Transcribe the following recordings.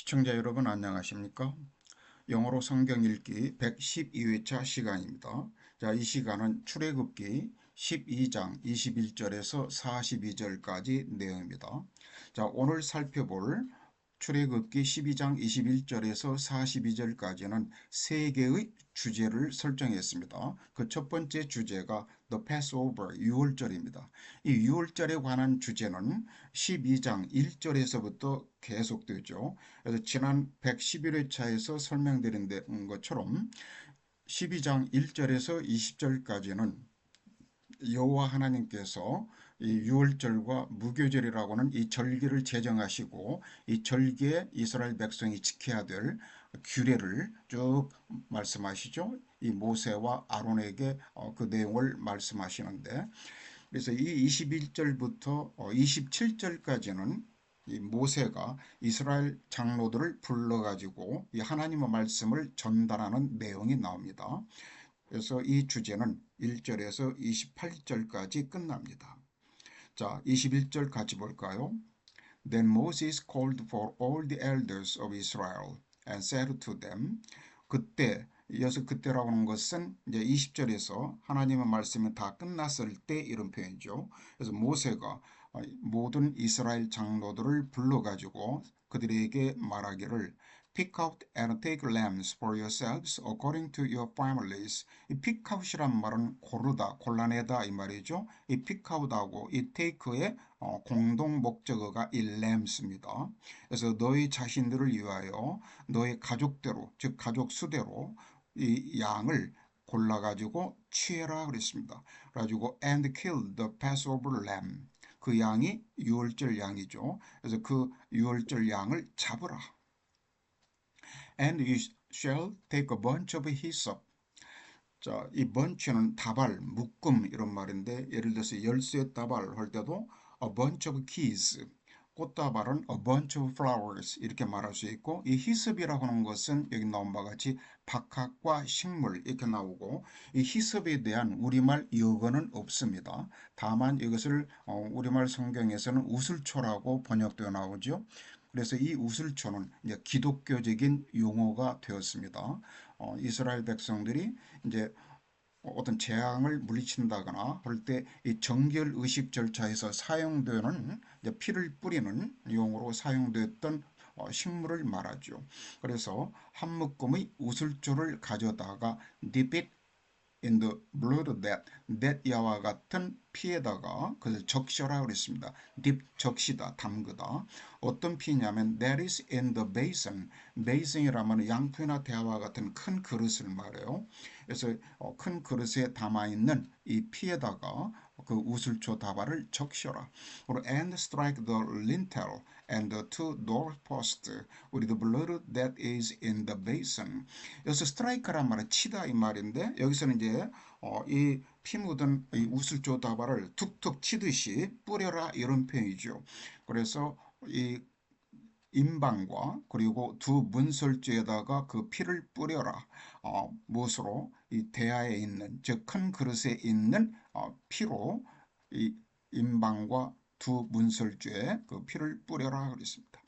시청자 여러분 안녕하십니까? 영어로 성경 읽기 112회차 시간입니다. 자, 이 시간은 출애굽기 12장 21절에서 42절까지 내용입니다. 자, 오늘 살펴볼 출애굽기 12장 21절에서 42절까지는 세 개의 주제를 설정했습니다. 그 첫 번째 주제가 The Passover, 유월절입니다. 이 유월절에 관한 주제는 12장 1절에서부터 계속되죠. 그래서 지난 111회차에서 설명드린 것처럼 12장 1절에서 20절까지는 여호와 하나님께서 이 유월절과 무교절이라고 하는 이 절기를 제정하시고 이 절기에 이스라엘 백성이 지켜야 될 규례를 쭉 말씀하시죠. 이 모세와 아론에게 그 내용을 말씀하시는데, 그래서 이 21절부터 27절까지는 이 모세가 이스라엘 장로들을 불러가지고 이 하나님의 말씀을 전달하는 내용이 나옵니다. 그래서 이 주제는 1절에서 28절까지 끝납니다. 자, 21절 같이 볼까요? Then Moses called for all the elders of Israel and said to them. 그때, 이어서 그때라고 하는 것은 이제 20절에서 하나님의 말씀이 다 끝났을 때 이런 표현이죠. 그래서 모세가 모든 이스라엘 장로들을 불러가지고 그들에게 말하기를 Pick out and take lambs for yourselves according to your families. 이 pick out이란 말은 고르다, 골라내다 이 말이죠. 이 pick out하고 이 take의 공동 목적어가 이 lambs입니다. 그래서 너희 자신들을 위하여 너희 가족대로, 즉 가족 수대로 이 양을 골라가지고 취해라 그랬습니다. 그래가지고 and kill the Passover lamb. 그 양이 유월절 양이죠. 그래서 그 유월절 양을 잡으라. And you shall take a bunch of hyssop. 자, 이 bunch는 다발, 묶음 이런 말인데 예를 들어서 열쇠 다발 할 때도 a bunch of keys. 꽃다발은 a bunch of flowers 이렇게 말할 수 있고, 이 히스비라고 하는 것은 여기 나온 바와 같이 박학과 식물 이렇게 나오고, 이 히스비에 대한 우리말 여어는 없습니다. 다만 이것을 우리말 성경에서는 우슬초라고 번역되어 나오죠. 그래서 이 우슬초는 이제 기독교적인 용어가 되었습니다. 이스라엘 백성들이 이제 어떤 재앙을 물리친다거나 할 때 이 정결 의식 절차에서 사용되는 피를 뿌리는 용어로 사용됐던 식물을 말하죠. 그래서 한 묶음의 우슬초를 가져다가 dip it in the blood that 야와 같은 피에다가 그래서 적셔라 그랬습니다. dip 적시다, 담그다. 어떤 피냐면 that is in the basin. basin이라면 양푼이나 대야와 같은 큰 그릇을 말해요. 그래서 큰 그릇에 담아 있는 이 피에다가 그 우슬초 다발을 적셔라. 그리고 and strike the lintel and the two doorposts with the blood that is in the basin. 여기서 strike란 말은 치다 이 말인데, 여기서는 이제 이 피 묻은 이 우슬조 다발을 툭툭 치듯이 뿌려라 이런 표현이죠. 그래서 이 임방과 그리고 두 문설주에다가 그 피를 뿌려라. 무엇으로? 이 대야에 있는, 즉 큰 그릇에 있는 피로 이 임방과 두 문설주에 그 피를 뿌려라 그랬습니다.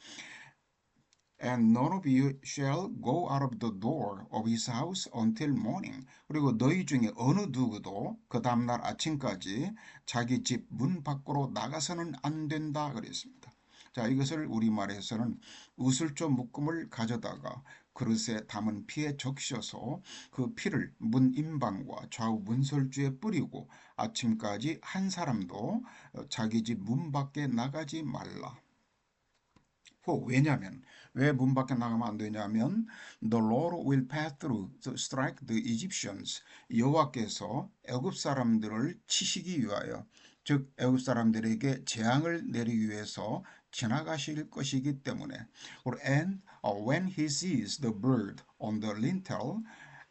And none of you shall go out of the door of his house until morning. 그리고 너희 중에 어느 누구도 그 다음날 아침까지 자기 집 문 밖으로 나가서는 안 된다 그랬습니다. 자, 이것을 우리말에서는 우슬조 묶음을 가져다가 그릇에 담은 피에 적셔서 그 피를 문 임방과 좌우 문설주에 뿌리고 아침까지 한 사람도 자기 집 문 밖에 나가지 말라. 왜냐하면, 왜 문 밖에 나가면 안 되냐면 The Lord will pass through to strike the Egyptians. 여호와께서 애굽 사람들을 치시기 위하여, 즉 애굽 사람들에게 재앙을 내리기 위해서 지나가실 것이기 때문에. And when he sees the blood on the lintel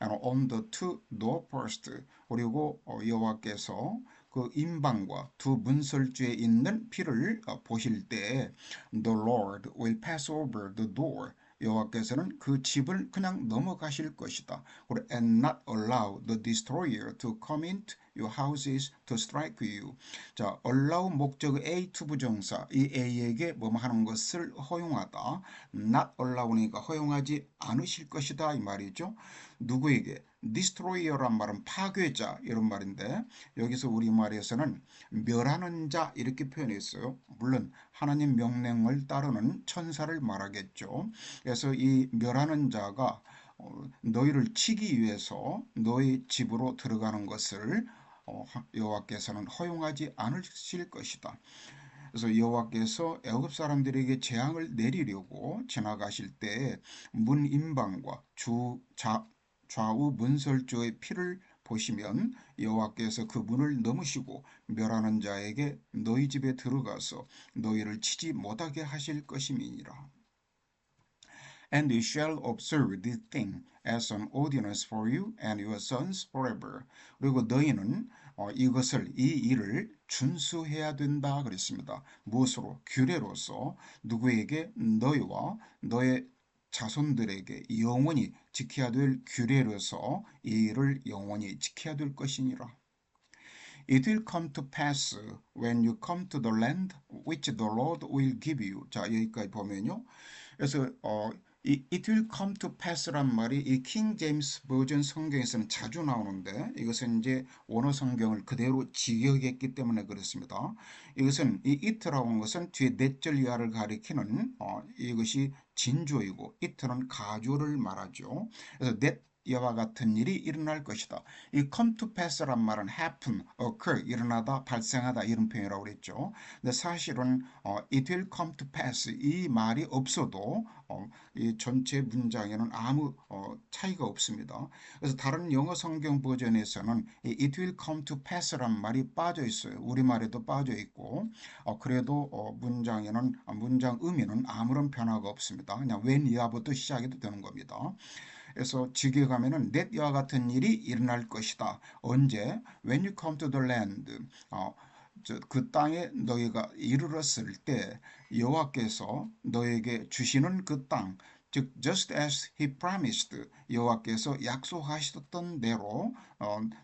and on the two doorposts. 그리고 여호와께서 그 임방과 두 문설주에 있는 피를 보실 때 The Lord will pass over the door. 여호와께서는 그 집을 그냥 넘어가실 것이다. And not allow the destroyer to come your houses to strike you. 자, allow 목적 A to 부정사, 이 A에게 뭐 하는 것을 허용하다. not allow니까 허용하지 않으실 것이다 이 말이죠. 누구에게? destroyer란 말은 파괴자 이런 말인데 여기서 우리말에서는 멸하는 자 이렇게 표현했어요. 물론 하나님 명령을 따르는 천사를 말하겠죠. 그래서 이 멸하는 자가 너희를 치기 위해서 너희 집으로 들어가는 것을 여호와께서는 허용하지 않으실 것이다. 그래서 여호와께서 애굽 사람들에게 재앙을 내리려고 지나가실 때 문 임방과 좌우 문설주의 피를 보시면 여호와께서 그 문을 넘으시고 멸하는 자에게 너희 집에 들어가서 너희를 치지 못하게 하실 것임이니라. And you shall observe this thing as an ordinance for you and your sons forever. 그리고 너희는 이 일을 준수해야 된다 그랬습니다. 무엇으로? 규례로서 누구에게? 너희와 너의 자손들에게 영원히 지켜야 될 규례로서 이 일을 영원히 지켜야 될 것이니라. It will come to pass when you come to the land which the Lord will give you. 자, 여기까지 보면요. 그래서 이 It will come to pass란 말이 이 킹 제임스 버전 성경에서는 자주 나오는데 이것은 이제 원어 성경을 그대로 직역했기 때문에 그렇습니다. 이것은 이 it라고 하는 것은 뒤에 넷절 이하를 가리키는 이것이 진주어이고 it는 가주어를 말하죠. 그래서 that 이와 같은 일이 일어날 것이다. 이 come to pass란 말은 happen, occur, 일어나다, 발생하다 이런 표현이라고 그랬죠. 근데 사실은 it will come to pass 이 말이 없어도 이 전체 문장에는 아무 차이가 없습니다. 그래서 다른 영어 성경 버전에서는 이 it will come to pass란 말이 빠져 있어요. 우리말에도 빠져 있고 그래도 문장에는 문장 의미는 아무런 변화가 없습니다. 그냥 when 이하부터 시작해도 되는 겁니다. 그래서 직역하면은 that 이와 같은 일이 일어날 것이다. 언제? When you come to the land. 그 땅에 너희가 이르렀을 때 여호와께서 너에게 주시는 그 땅, 즉 just as he promised 여호와께서 약속하셨던 대로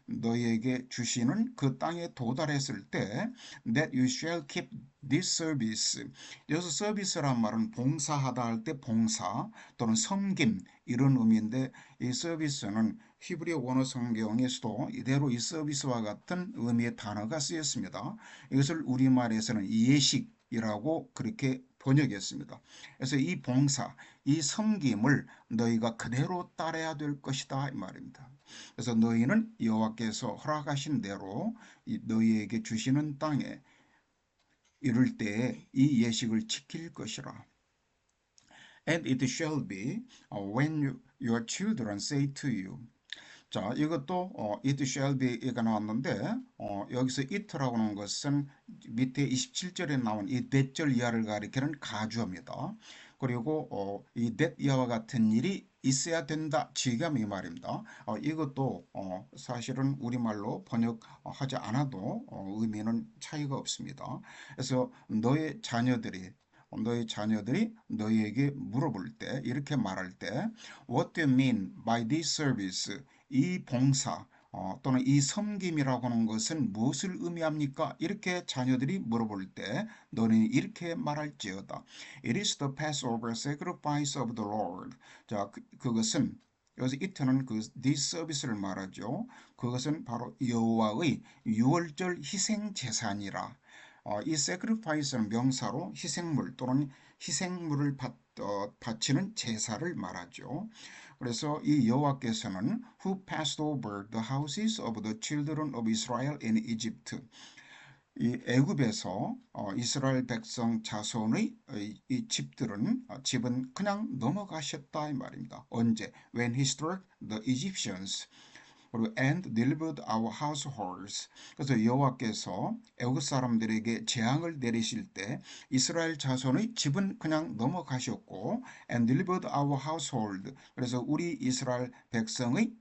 너희에게 주시는 그 땅에 도달했을 때 that you shall keep this service. 여기서 서비스란 말은 봉사하다 할 때 봉사 또는 섬김 이런 의미인데 이 서비스는 히브리 원어 성경에서도 이대로 이 서비스와 같은 의미의 단어가 쓰였습니다. 이것을 우리말에서는 예식이라고 그렇게 번역했습니다. 그래서 이 봉사, 이 섬김을 너희가 그대로 따라야 될 것이다 이 말입니다. 그래서 너희는 여호와께서 허락하신 대로 너희에게 주시는 땅에 이를 때에 이 예식을 지킬 것이라. And it shall be when your children say to you. 자, 이것도 it shall be가 나왔는데 여기서 it라고 하는 것은 밑에 27절에 나온 이 that절 이하를 가리키는 가주어입니다. 그리고 이 that 이하와 같은 일이 있어야 된다. 지금 이 말입니다. 이것도 사실은 우리말로 번역하지 않아도 의미는 차이가 없습니다. 그래서 너희 자녀들이 너희에게 물어볼 때 이렇게 말할 때 What do you mean by this service? 이 봉사 또는 이 섬김이라고 하는 것은 무엇을 의미합니까? 이렇게 자녀들이 물어볼 때 너는 이렇게 말할지어다. It is the Passover sacrifice of the Lord. 자, 그것은 여기서 it는 this service를 말하죠. 그것은 바로 여호와의 유월절 희생 제사니라. 이 sacrifice는 명사로 희생물 또는 희생물을 바치는 제사를 말하죠. 그래서 이 여호와께서는 who passed over the houses of the children of Israel in Egypt. 이 애굽에서 이스라엘 백성 자손의 이 집은 그냥 넘어가셨다 이 말입니다. 언제? When he struck the Egyptians. 그리고 and delivered our households. 그래서 여호와께서 애굽 사람들에게 재앙을 내리실 때 이스라엘 자손의 집은 그냥 넘어가셨고 and delivered our household. 그래서 우리 이스라엘 백성의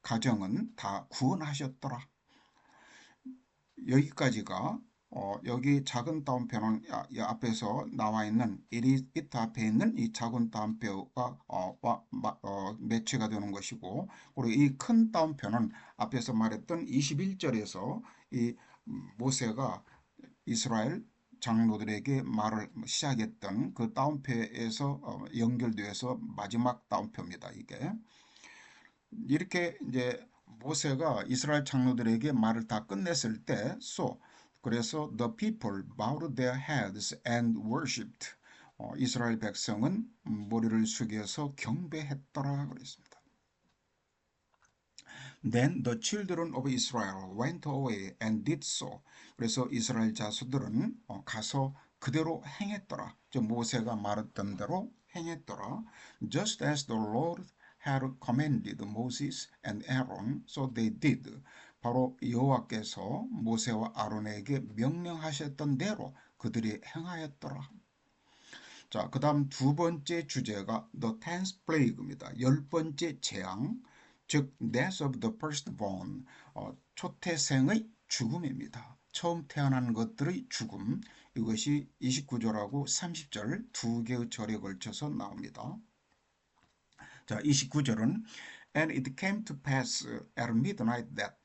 가정은 다 구원하셨더라. 여기까지가 여기 작은 따옴표는 이 앞에서 나와 있는 it 앞에 있는 이 작은 따옴표가 매치가 되는 것이고, 그리고 이 큰 따옴표는 앞에서 말했던 21절에서 이 모세가 이스라엘 장로들에게 말을 시작했던 그 따옴표에서 연결되어서 마지막 따옴표입니다. 이게 이렇게 이제 모세가 이스라엘 장로들에게 말을 다 끝냈을 때, 그래서 the people bowed their heads and worshipped. 이스라엘 백성은 머리를 숙여서 경배했더라 그랬습니다. Then the children of Israel went away and did so. 그래서 이스라엘 자손들은 가서 그대로 행했더라. 모세가 말했던 대로 행했더라. Just as the Lord had commanded Moses and Aaron, so they did. 바로 여호와께서 모세와 아론에게 명령하셨던 대로 그들이 행하였더라. 자, 그 다음 두 번째 주제가 The Tenth Plague입니다. 10번째 재앙, 즉 Death of the Firstborn, 초태생의 죽음입니다. 처음 태어난 것들의 죽음, 이것이 29절하고 30절 두 개의 절에 걸쳐서 나옵니다. 자, 29절은 And it came to pass at midnight that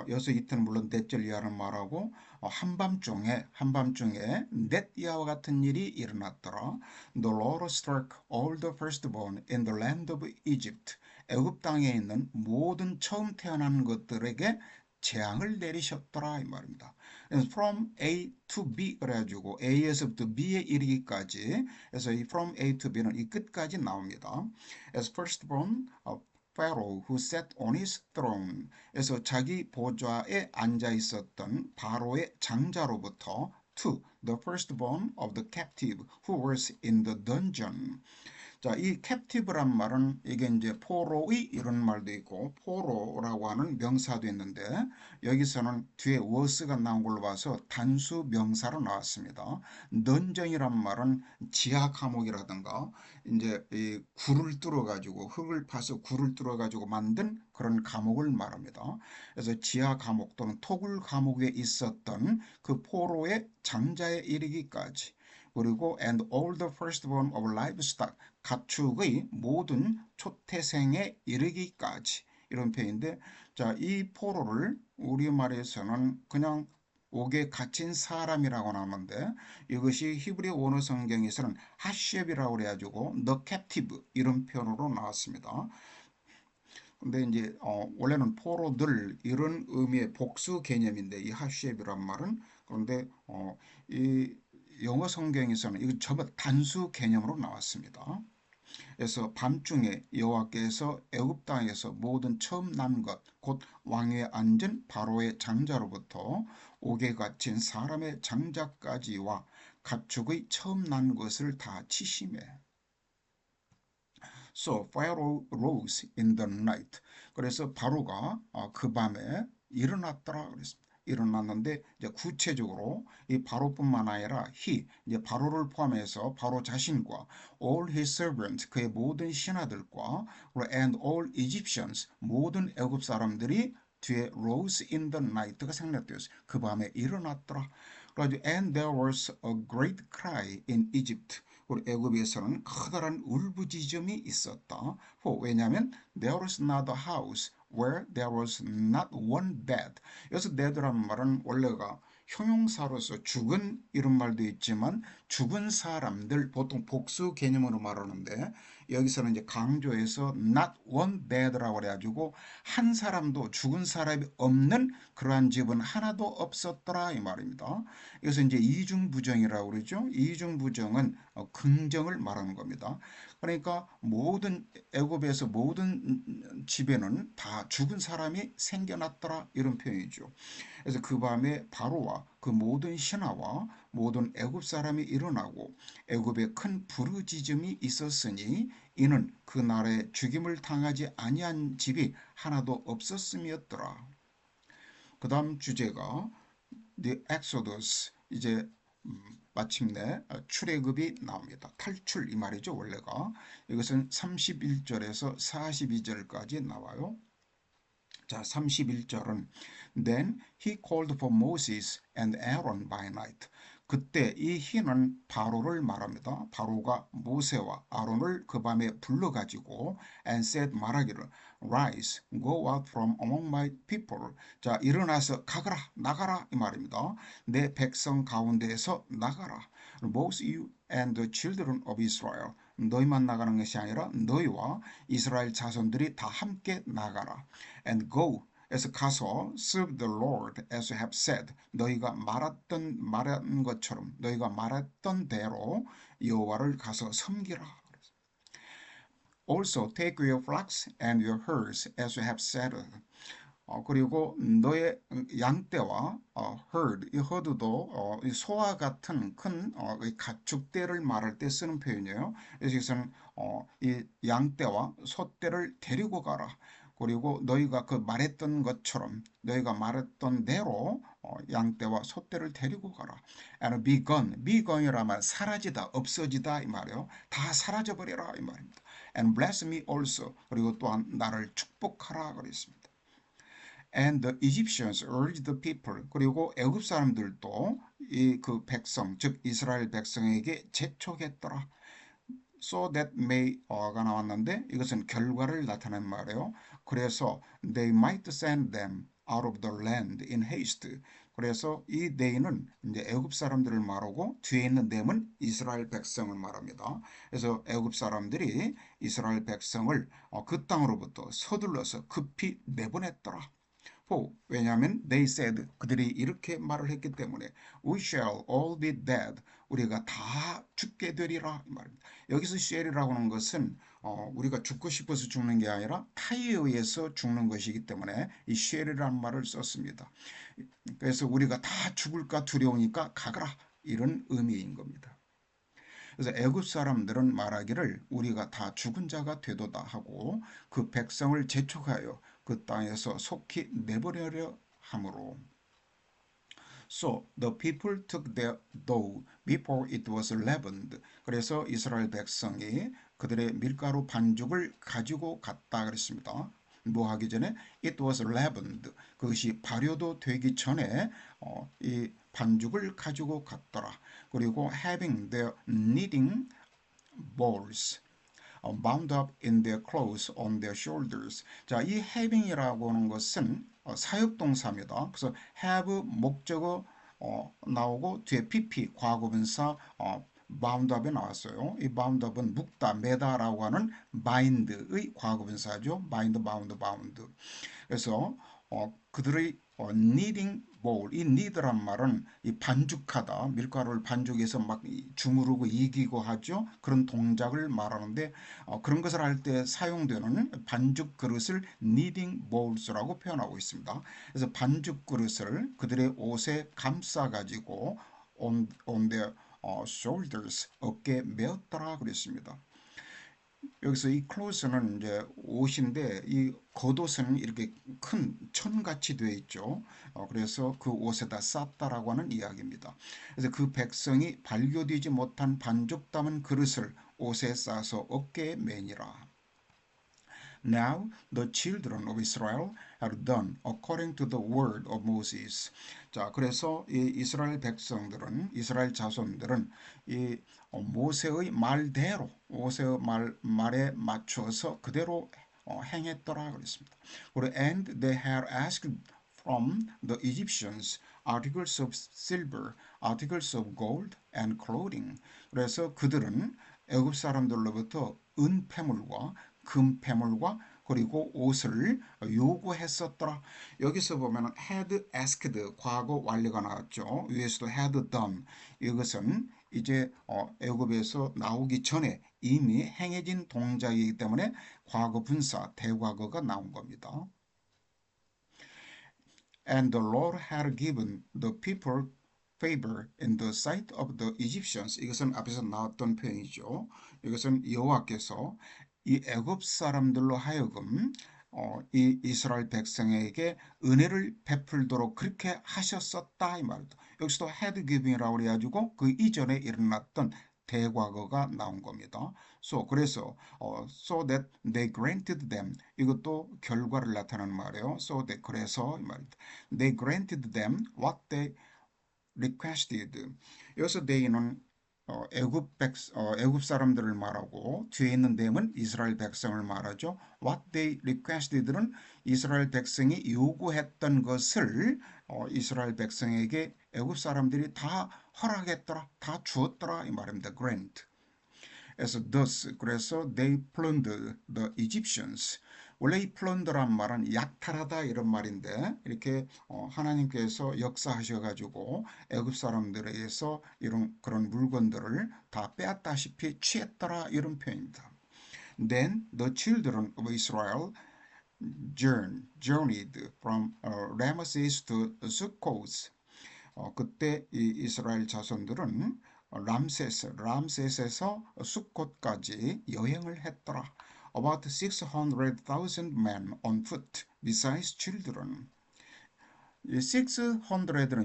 여기서 이틀 물론 넷절 이하를 말하고 한밤중에 넷 이하와 같은 일이 일어났더라. The Lord struck all the firstborn in the land of Egypt. 애굽 땅에 있는 모든 처음 태어난 것들에게 재앙을 내리셨더라 이 말입니다. From A to B 그래가지고 A에서부터 B에 이르기까지, 그래서 이 from A to B는 이 끝까지 나옵니다. As firstborn of Pharaoh who sat on his throne. 에서 자기 보좌에 앉아 있었던 바로의 장자로부터 to the firstborn of the captive who was in the dungeon. 자, 이 captive란 말은 이게 이제 포로의 이런 말도 있고 포로라고 하는 명사도 있는데, 여기서는 뒤에 was가 나온 걸로 봐서 단수 명사로 나왔습니다. 던전이란 말은 지하 감옥이라든가 이제 이 굴을 뚫어 가지고 흙을 파서 굴을 뚫어 가지고 만든 그런 감옥을 말합니다. 그래서 지하 감옥 또는 토굴 감옥에 있었던 그 포로의 장자에 이르기까지, 그리고 and all the firstborn of livestock, 가축의 모든 초태생에 이르기까지, 이런 표현인데, 자, 이 포로를 우리말에서는 그냥 옥에 갇힌 사람이라고 나오는데, 이것이 히브리 원어 성경에서는 하셴이라고 그래가지고 the captive 이런 표현으로 나왔습니다. 근데 이제 원래는 포로들 이런 의미의 복수 개념인데 이 하셴이란 말은, 그런데 이 영어 성경에서는 이거 전부 단수 개념으로 나왔습니다. 그래서 밤중에 여호와께서 애굽 땅에서 모든 처음 난 것, 곧 왕위에 앉은 바로의 장자로부터 옥에 갇힌 사람의 장자까지와 가축의 처음 난 것을 다 치심해. So Pharaoh rose in the night. 그래서 바로가 그 밤에 일어났더라 그랬습니다. 일어났는데 이제 구체적으로 이 바로뿐만 아니라 이제 바로를 포함해서 바로 자신과 all his servants, 그의 모든 신하들과 and all Egyptians, 모든 애굽 사람들이 뒤에 rose in the night가 생략되었어요. 그 밤에 일어났더라. 그래가지고 and there was a great cry in Egypt. 우리 애굽에서는 커다란 울부짖음이 있었다. 왜냐하면 there was not a house where there was not one bed. 여기서 dead라는 말은 원래가 형용사로서 죽은 이런 말도 있지만 죽은 사람들 보통 복수 개념으로 말하는데, 여기서는 이제 강조해서 not one bed라고 그래가지고 한 사람도 죽은 사람이 없는 그러한 집은 하나도 없었더라 이 말입니다. 그래서 이제 이중부정이라고 그러죠. 이중부정은 긍정을 말하는 겁니다. 그러니까 모든 애굽에서 모든 집에는 다 죽은 사람이 생겨났더라 이런 표현이죠. 그래서 그 밤에 바로와 그 모든 신하와 모든 애굽 사람이 일어나고 애굽에 큰 부르짖음이 있었으니 이는 그 날에 죽임을 당하지 아니한 집이 하나도 없었음이었더라. 그 다음 주제가 The Exodus, 이제 마침내 출애굽이 나옵니다. 탈출 이 말이죠. 원래가 이것은 31절에서 42절까지 나와요. 자, 31절은 Then he called for Moses and Aaron by night. 그때 이 he는 바로를 말합니다. 바로가 모세와 아론을 그 밤에 불러가지고 and said 말하기를 Rise, go out from among my people. 자, 일어나서 가거라, 나가라 이 말입니다. 내 백성 가운데에서 나가라. Both you and the children of Israel. 너희만 나가는 것이 아니라 너희와 이스라엘 자손들이 다 함께 나가라. And go. 에서 가서 serve the Lord as you have said. 너희가 말한 것처럼 너희가 말했던 대로 여호와를 가서 섬기라. Also take your flocks and your herds as you have said. 그리고 너의 양떼와 herd, 이 herd도 소와 같은 큰 가축떼를 말할 때 쓰는 표현이에요. 여기서는 이 양떼와 소떼를 데리고 가라. 그리고 너희가 그 말했던 것처럼 너희가 말했던 대로 양떼와 소떼를 데리고 가라. And be gone. be gone이라면 사라지다, 없어지다 이 말이에요. 다 사라져버려라 이 말입니다. And bless me also. 그리고 또한 나를 축복하라 그랬습니다. And the Egyptians urged the people. 그리고 애굽 사람들도 이 그 백성, 즉 이스라엘 백성에게 재촉했더라. So that may가 나왔는데 이것은 결과를 나타낸 말이에요. 그래서 they might send them out of the land in haste. 그래서 이 they는 이제 애굽 사람들을 말하고 뒤에 있는 them은 이스라엘 백성을 말합니다. 그래서 애굽 사람들이 이스라엘 백성을 그 땅으로부터 서둘러서 급히 내보냈더라. 왜냐하면 they said 그들이 이렇게 말을 했기 때문에 we shall all be dead. 우리가 다 죽게 되리라 이 말입니다. 여기서 shall이라고 하는 것은 우리가 죽고 싶어서 죽는 게 아니라 타에 의해서 죽는 것이기 때문에 이 shall이라는 말을 썼습니다. 그래서 우리가 다 죽을까 두려우니까 가거라 이런 의미인 겁니다. 그래서 애굽 사람들은 말하기를 우리가 다 죽은 자가 되도다 하고 그 백성을 재촉하여 그 땅에서 속히 내버려려 함으로. So the people took their dough before it was leavened. 그래서 이스라엘 백성이 그들의 밀가루 반죽을 가지고 갔다 그랬습니다. 뭐 하기 전에 it was leavened. 그것이 발효도 되기 전에 이 반죽을 가지고 갔더라. 그리고 having their kneading bowls bound up in their clothes on their shoulders. 자, 이 having이라고 하는 것은 사역동사입니다. 그래서 have 목적어 나오고 뒤에 pp 과거분사 bound up에 나왔어요. 이 bound up은 묶다, 매다라고 하는 bind의 과거분사죠. bind, bound. 그래서 그들의 kneading bowl, 이 knead란 말은 이 반죽하다, 밀가루를 반죽해서 막 주무르고 이기고 하죠. 그런 동작을 말하는데 그런 것을 할 때 사용되는 반죽 그릇을 kneading bowls라고 표현하고 있습니다. 그래서 반죽 그릇을 그들의 옷에 감싸 가지고 on their shoulders, 어깨에 메었더라 그랬습니다. 여기서 이 clothes는 이제 옷인데 이 겉옷은 이렇게 큰 천같이 되어 있죠. 그래서 그 옷에다 쌌다라고 하는 이야기입니다. 그래서 그 백성이 발교되지 못한 반죽 담은 그릇을 옷에 싸서 어깨에 매니라. Now the children of Israel have done according to the word of Moses. 자, 그래서 이 이스라엘 백성들은, 이스라엘 자손들은 이 모세의 말대로, 모세의 말에 맞춰서 그대로 행했더라 그랬습니다. 그리고 and they had asked from the Egyptians articles of silver, articles of gold and clothing. 그래서 그들은 애굽 사람들로부터 은폐물과 금폐물과 그리고 옷을 요구했었더라. 여기서 보면 had asked 과거 완료가 나왔죠. 위에서도 had done. 이것은 이제 애굽에서 나오기 전에 이미 행해진 동작이기 때문에 과거 분사 대과거가 나온 겁니다. And the Lord had given the people favor in the sight of the Egyptians. 이것은 앞에서 나왔던 표현이죠. 이것은 여호와께서 이 애굽 사람들로 하여금 이 이스라엘 백성에게 은혜를 베풀도록 그렇게 하셨었다 이 말이다. 여기서도 had given이라고 그래가지고 그 이전에 일어났던 대과거가 나온 겁니다. 그래서 so that they granted them 이것도 결과를 나타내는 말이에요. so that 그래서 이 말입니다. They granted them what they requested. 여기서 they는 애굽 사람들을 말하고 뒤에 있는 them은 이스라엘 백성을 말하죠. What they requested는 이스라엘 백성이 요구했던 것을 이스라엘 백성에게 애굽 사람들이 다 허락했더라, 다 주었더라 이 말입니다. grant. 그래서 they plundered the Egyptians. 원래 이 plunder란 말은 약탈하다 이런 말인데 이렇게 하나님께서 역사하셔가지고 애굽 사람들에 의해서 이런 그런 물건들을 다 빼앗다시피 취했더라 이런 표현입니다. Then the children of Israel journeyed from Ramesses to Sukkot. 그때 이 이스라엘 자손들은 람세스에서 숫곳까지 여행을 했더라. About 600,000 men on foot, besides children. 600는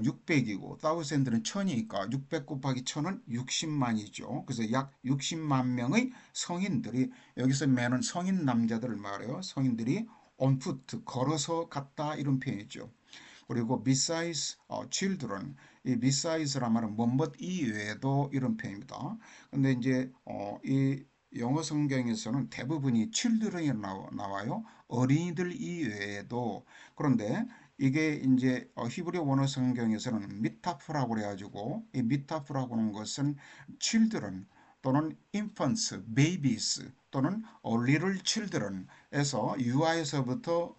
600이고 1000는 1000이니까 600 곱하기 1000은 60만이죠. 그래서 약 60만 명의 성인들이 여기서 맨은 성인 남자들을 말해요. 성인들이 on foot 걸어서 갔다 이런 표현이죠. 그리고 besides children, 이 besides란 말은 뭐뭇 이외에도 이런 표현입니다. 근데 이제 이 영어 성경에서는 대부분이 children이 나와요. 어린이들 이외에도. 그런데 이게 이제 히브리 원어 성경에서는 미타프라고 그래가지고 이 미타프라고 하는 것은 children 또는 infants, babies 또는 little children에서 유아에서부터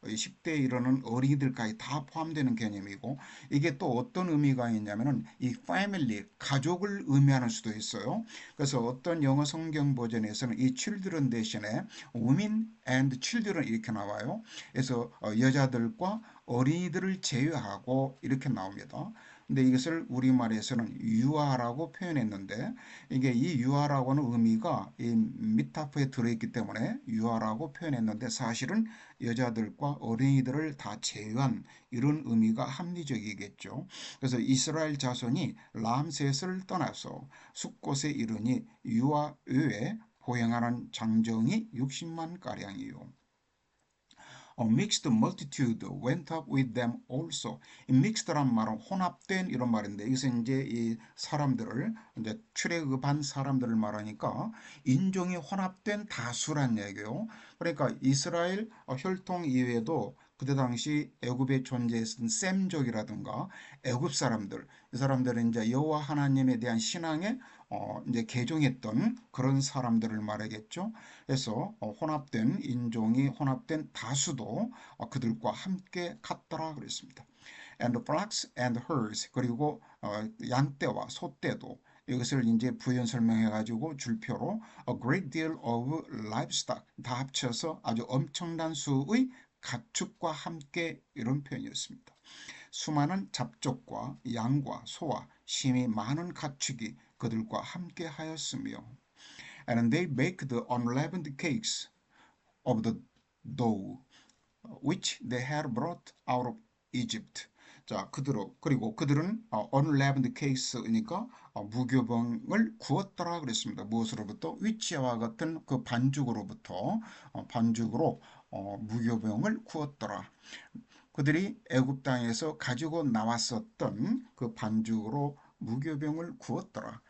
10대에 이르는 어린이들까지 다 포함되는 개념이고 이게 또 어떤 의미가 있냐면은 이 family, 가족을 의미하는 수도 있어요. 그래서 어떤 영어 성경 버전에서는 이 children 대신에 women and children 이렇게 나와요. 그래서 여자들과 어린이들을 제외하고 이렇게 나옵니다. 근데 이것을 우리말에서는 유아라고 표현했는데 이게 이 유아라고 하는 의미가 이 미타프에 들어있기 때문에 유아라고 표현했는데 사실은 여자들과 어린이들을 다 제외한 이런 의미가 합리적이겠죠. 그래서 이스라엘 자손이 람셋을 떠나서 숫곳에 이르니 유아 외에 보행하는 장정이 60만 가량이요. A mixed multitude went up with them also. 이 mixed란 말은 혼합된 이런 말인데 이것은 이제 이 사람들을 이제 출애굽한 사람들을 말하니까 인종이 혼합된 다수란 얘기예요. 그러니까 이스라엘 혈통 이외에도 그때 당시 애굽에 존재했던 셈족이라든가 애굽 사람들 이 사람들은 이제 여호와 하나님에 대한 신앙에 이제 개종했던 그런 사람들을 말하겠죠. 그래서 혼합된 인종이 혼합된 다수도 그들과 함께 갔더라 그랬습니다. And flocks and herds 그리고 양떼와 소떼도 이것을 이제 부연 설명해 가지고 줄표로 a great deal of livestock 다 합쳐서 아주 엄청난 수의 가축과 함께 이런 표현이었습니다. 수많은 잡족과 양과 소와 심히 많은 가축이 그들과 함께 하였으며 and they baked the unleavened cakes of the dough which they had brought out of Egypt. 자, 그리고 그들은 unleavened cakes니까 무교병을 구웠더라 그랬습니다. 무엇으로부터? 위치와 같은 그 반죽으로부터 반죽으로 무교병을 구웠더라. 그들이 애굽 땅에서 가지고 나왔었던 그 반죽으로 무교병을 구웠더라.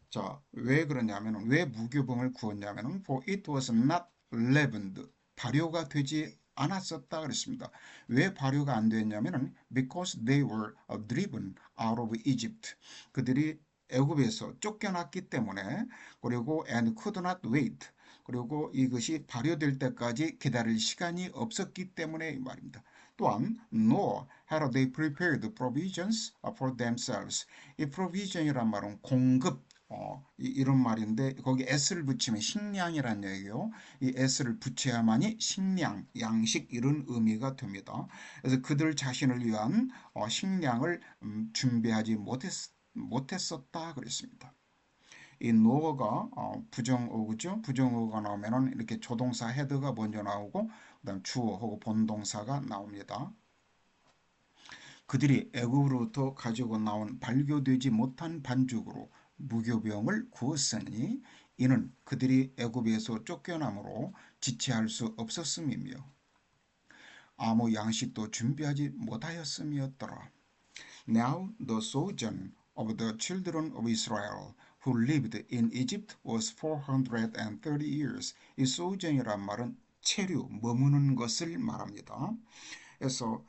자, 왜 그러냐면 왜 무교병을 구웠냐면 for it was not leavened 발효가 되지 않았었다 그랬습니다. 왜 발효가 안 됐냐면은 because they were driven out of Egypt. 그들이 애굽에서 쫓겨났기 때문에 그리고 and could not wait. 그리고 이것이 발효될 때까지 기다릴 시간이 없었기 때문에 이 말입니다. 또한 nor had they prepared provisions for themselves. 이 provision이란 말은 공급 이런 말인데 거기 s를 붙이면 식량이란 얘기예요. 이 s를 붙여야만이 식량, 양식 이런 의미가 됩니다. 그래서 그들 자신을 위한 식량을 준비하지 못했었다 그랬습니다. 이 노어가 부정어구죠. 부정어구가 나오면은 이렇게 조동사 헤드가 먼저 나오고 그다음 주어하고 본동사가 나옵니다. 그들이 애굽으로부터 가지고 나온 발교되지 못한 반죽으로 무교병을 구었으니 이는 그들이 애굽에서 쫓겨남으로 지체할 수 없었음이며 아무 양식도 준비하지 못하였음이었더라. Now the sojourn of the children of Israel who lived in Egypt was 430 years. 이 sojourn이란 말은 체류, 머무는 것을 말합니다. 그래서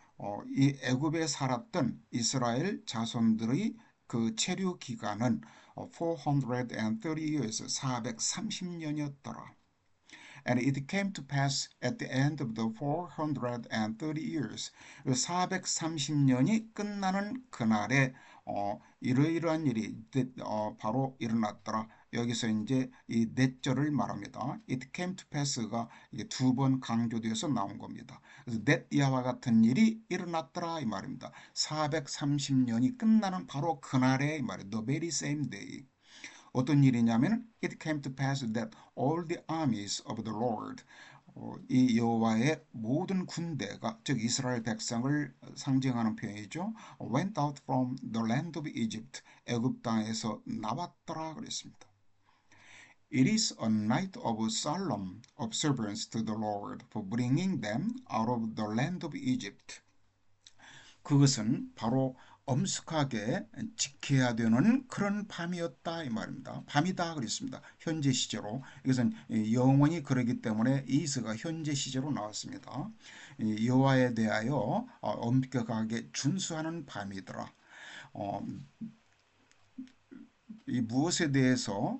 이 애굽에 살았던 이스라엘 자손들의 그 체류 기간은 430 years, 430년이었더라. And it came to pass at the end of the 430 years, 430년이 끝나는 그날에 이러이러한 일이 바로 일어났더라. 여기서 이제 이 넷절을 말합니다. It came to pass가 두 번 강조되어서 나온 겁니다. 그래서 that 이와 같은 일이 일어났더라 이 말입니다. 430년이 끝나는 바로 그날에 이 말이에요. The very same day. 어떤 일이냐면 it came to pass that all the armies of the Lord 이 여호와의 모든 군대가 즉 이스라엘 백성을 상징하는 표현이죠. went out from the land of Egypt 애굽 땅에서 나왔더라 그랬습니다. It is a night of solemn observance to the Lord for bringing them out of the land of Egypt. 그것은 바로 엄숙하게 지켜야 되는 그런 밤이었다 이 말입니다. 밤이다 그랬습니다. 현재 시제로 이것은 영원히 그러기 때문에 이스가 현재 시제로 나왔습니다. 여호와에 대하여 엄격하게 준수하는 밤이더라. 이 무엇에 대해서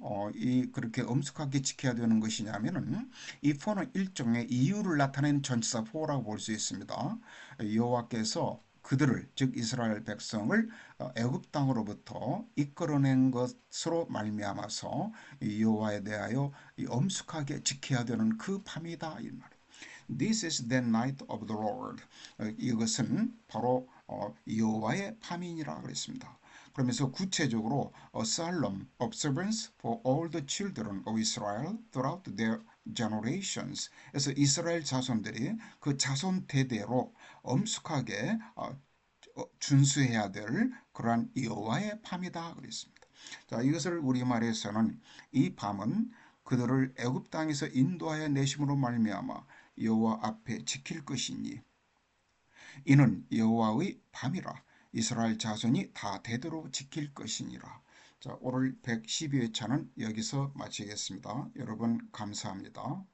그렇게 엄숙하게 지켜야 되는 것이냐면은 이 포는 일종의 이유를 나타낸 전치사 포라고 볼 수 있습니다. 여호와께서 그들을 즉 이스라엘 백성을 애굽 땅으로부터 이끌어낸 것으로 말미암아서 여호와에 대하여 엄숙하게 지켜야 되는 그 밤이다 이 말. This is the night of the Lord. 이것은 바로 여호와의 밤이니라 그랬습니다. 그러면서 구체적으로 a solemn observance for all the children of Israel throughout their generations. 그래서 이스라엘 자손들이 그 자손 대대로 엄숙하게 준수해야 될 그러한 여호와의 밤이다 그랬습니다. 자, 이것을 우리말에서는 이 밤은 그들을 애굽 땅에서 인도하여 내심으로 말미암아 여호와 앞에 지킬 것이니 이는 여호와의 밤이라 이스라엘 자손이 다 대대로 지킬 것이니라. 자, 오늘 112회차는 여기서 마치겠습니다. 여러분 감사합니다.